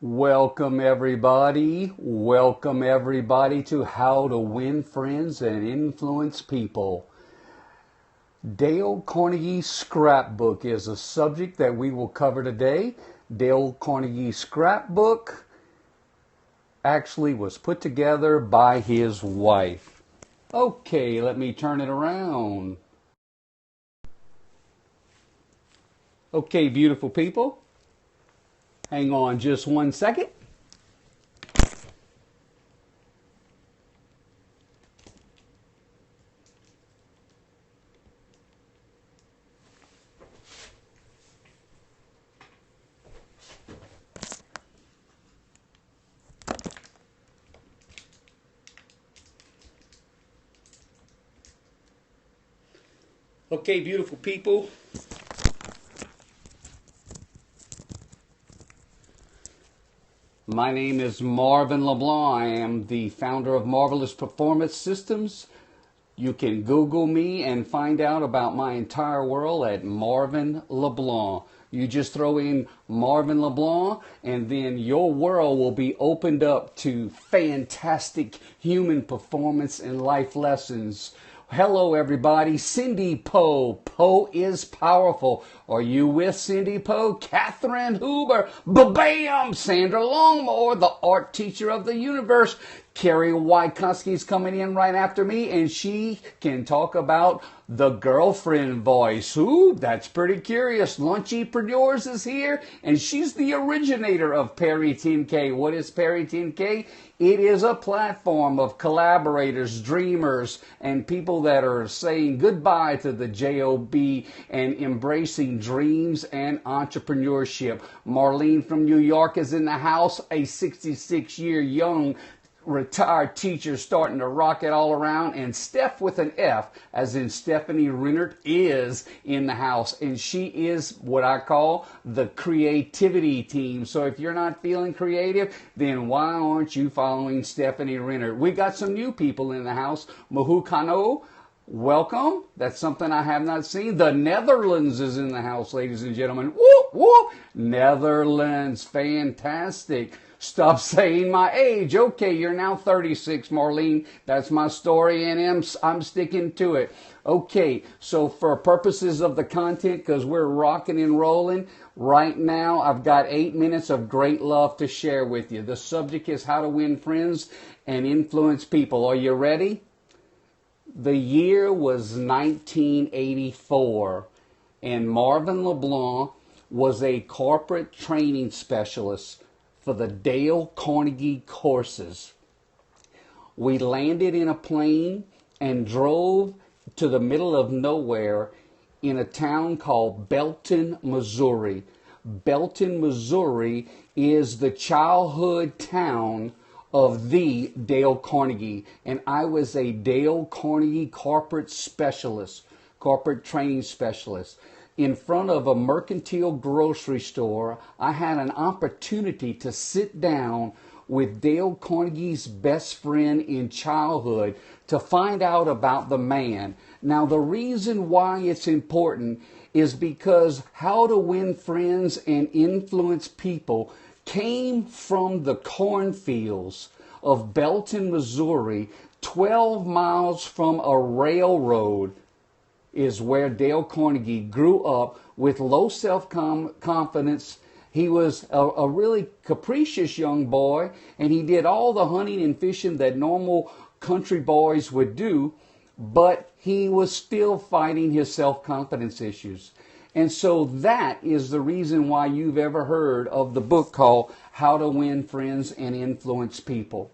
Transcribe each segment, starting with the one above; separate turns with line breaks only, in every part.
Welcome everybody to How to Win Friends and Influence People. Dale Carnegie's scrapbook is a subject that we will cover today. Dale Carnegie's scrapbook actually was put together by his wife. Okay, let me turn it around. Okay, beautiful people. Hang on just 1 second. Okay, beautiful people. My name is Marvin LeBlanc. I am the founder of Marvelous Performance Systems. You can Google me and find out about my entire world at Marvin LeBlanc. You just throw in Marvin LeBlanc and then your world will be opened up to fantastic human performance and life lessons. Hello everybody, Cindy Poe. Poe is powerful. Are you with Cindy Poe? Catherine Huber. Ba-bam! Sandra Longmore, the art teacher of the universe. Carrie Wykoski's coming in right after me, and she can talk about the girlfriend voice. Ooh, that's pretty curious. Lunchypreneurs is here, and she's the originator of Perry 10K. What is Perry 10K? It is a platform of collaborators, dreamers, and people that are saying goodbye to the job and embracing dreams and entrepreneurship. Marlene from New York is in the house, a 66-year young retired teacher starting to rock it all around, and Steph with an F, as in Stephanie Rennert, is in the house, and she is what I call the creativity team. So if you're not feeling creative, then why aren't you following Stephanie Rennert? We got some new people in the house. Mahu Kano, welcome. That's something I have not seen. The Netherlands is in the house, ladies and gentlemen. Whoop, whoop. Netherlands, fantastic. Stop saying my age. Okay, you're now 36, Marlene. That's my story, and I'm sticking to it. Okay, so for purposes of the content, because we're rocking and rolling, right now I've got 8 minutes of great love to share with you. The subject is how to win friends and influence people. Are you ready? The year was 1984, and Marvin LeBlanc was a corporate training specialist for the Dale Carnegie courses. We landed in a plane and drove to the middle of nowhere in a town called Belton, Missouri. Belton, Missouri is the childhood town of the Dale Carnegie, and I was a Dale Carnegie corporate training specialist. In front of a mercantile grocery store, I had an opportunity to sit down with Dale Carnegie's best friend in childhood to find out about the man. Now, the reason why it's important is because how to win friends and influence people came from the cornfields of Belton, Missouri, 12 miles from a railroad is where Dale Carnegie grew up with low self-confidence. He was a really capricious young boy, and he did all the hunting and fishing that normal country boys would do, but he was still fighting his self-confidence issues. And so that is the reason why you've ever heard of the book called How to Win Friends and Influence People.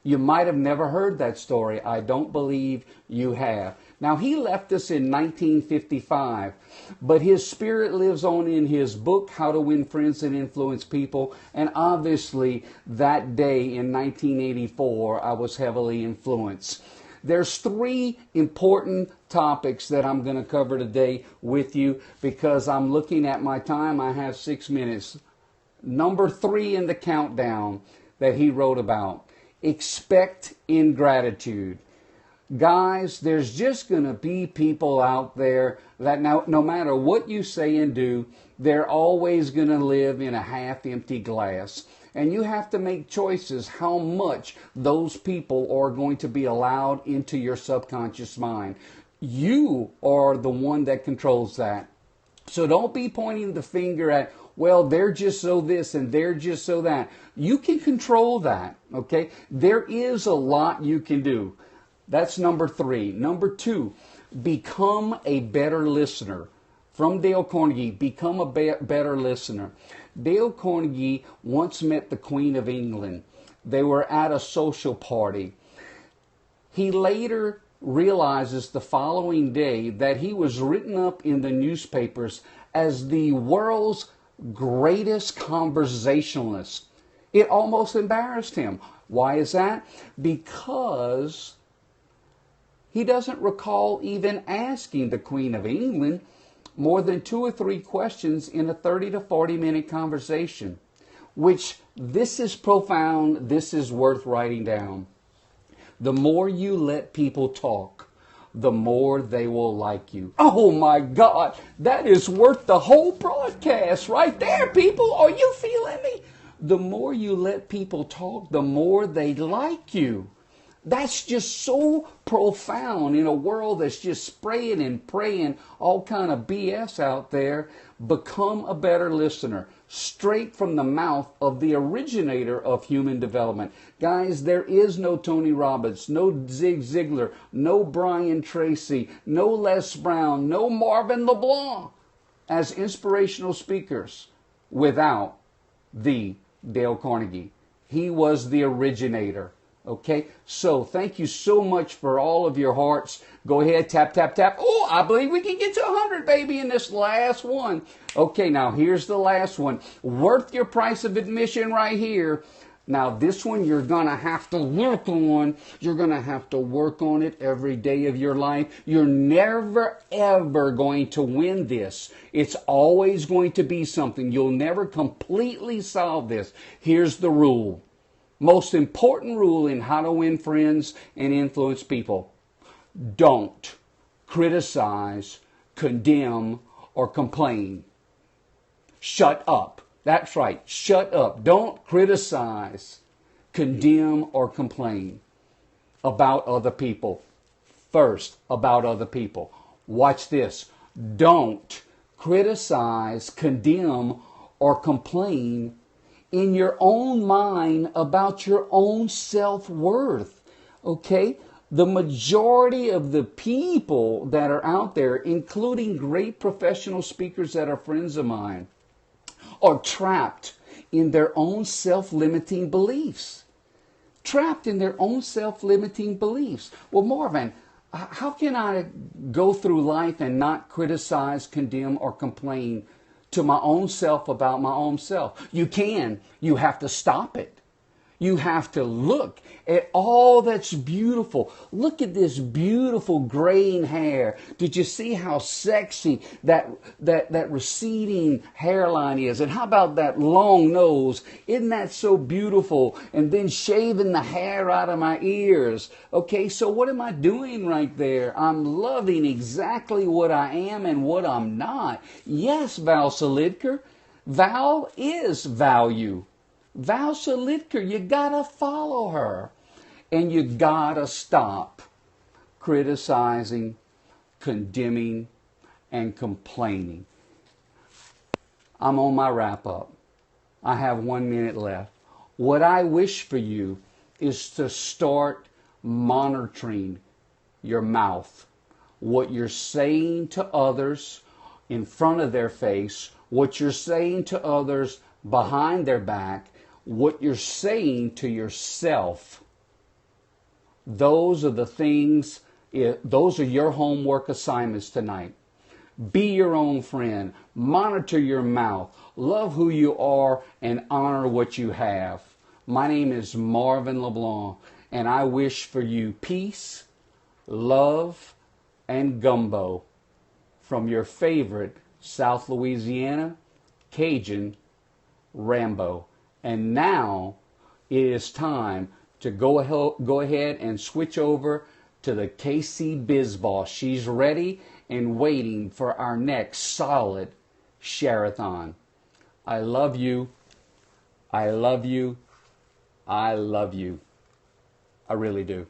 You might have never heard that story. I don't believe you have. Now, he left us in 1955, but his spirit lives on in his book, How to Win Friends and Influence People. And obviously, that day in 1984, I was heavily influenced. There's 3 important topics that I'm going to cover today with you because I'm looking at my time. I have 6 minutes. Number 3 in the countdown that he wrote about. Expect ingratitude. Guys, there's just going to be people out there that no matter what you say and do, they're always going to live in a half-empty glass. And you have to make choices how much those people are going to be allowed into your subconscious mind. You are the one that controls that. So don't be pointing the finger at, well, they're just so this and they're just so that. You can control that, okay? There is a lot you can do. That's number 3. Number 2, become a better listener. From Dale Carnegie, become a better listener. Dale Carnegie once met the Queen of England. They were at a social party. He later realizes the following day that he was written up in the newspapers as the world's greatest conversationalist. It almost embarrassed him. Why is that? Because he doesn't recall even asking the Queen of England more than 2 or 3 questions in a 30 to 40 minute conversation, which this is profound. This is worth writing down. The more you let people talk, the more they will like you. Oh my God, that is worth the whole broadcast right there, people. Are you feeling me? The more you let people talk, the more they like you. That's just so profound in a world that's just spraying and praying all kind of BS out there. Become a better listener, straight from the mouth of the originator of human development. Guys, there is no Tony Robbins, no Zig Ziglar, no Brian Tracy, no Les Brown, no Marvin LeBlanc as inspirational speakers without the Dale Carnegie. He was the originator. Okay, so thank you so much for all of your hearts. Go ahead, tap, tap, tap. Oh, I believe we can get to 100, baby, in this last one. Okay, now here's the last one. Worth your price of admission right here. Now, this one you're going to have to work on. You're going to have to work on it every day of your life. You're never, ever going to win this. It's always going to be something. You'll never completely solve this. Here's the rule. Most important rule in how to win friends and influence people. Don't criticize, condemn, or complain. Shut up. That's right. Shut up. Don't criticize, condemn, or complain about other people. First, about other people. Watch this. Don't criticize, condemn, or complain in your own mind about your own self-worth. Okay? The majority of the people that are out there, including great professional speakers that are friends of mine, are trapped in their own self-limiting beliefs. Trapped in their own self-limiting beliefs. Well, Marvin, how can I go through life and not criticize, condemn, or complain to my own self about my own self? You can. You have to stop it. You have to look at all that's beautiful. Look at this beautiful graying hair. Did you see how sexy that receding hairline is? And how about that long nose? Isn't that so beautiful? And then shaving the hair out of my ears. Okay, so what am I doing right there? I'm loving exactly what I am and what I'm not. Yes, Val Solidker. Val is value. Val Solidker, you gotta follow her. And you gotta stop criticizing, condemning, and complaining. I'm on my wrap up. I have 1 minute left. What I wish for you is to start monitoring your mouth. What you're saying to others in front of their face, what you're saying to others behind their back, what you're saying to yourself. Those are the things, those are your homework assignments tonight. Be your own friend. Monitor your mouth. Love who you are and honor what you have. My name is Marvin LeBlanc, and I wish for you peace, love, and gumbo from your favorite South Louisiana Cajun Rambo. And now it is time to go ahead and switch over to the KC Biz Boss. She's ready and waiting for our next solid share-a-thon. I love you. I love you. I love you. I really do.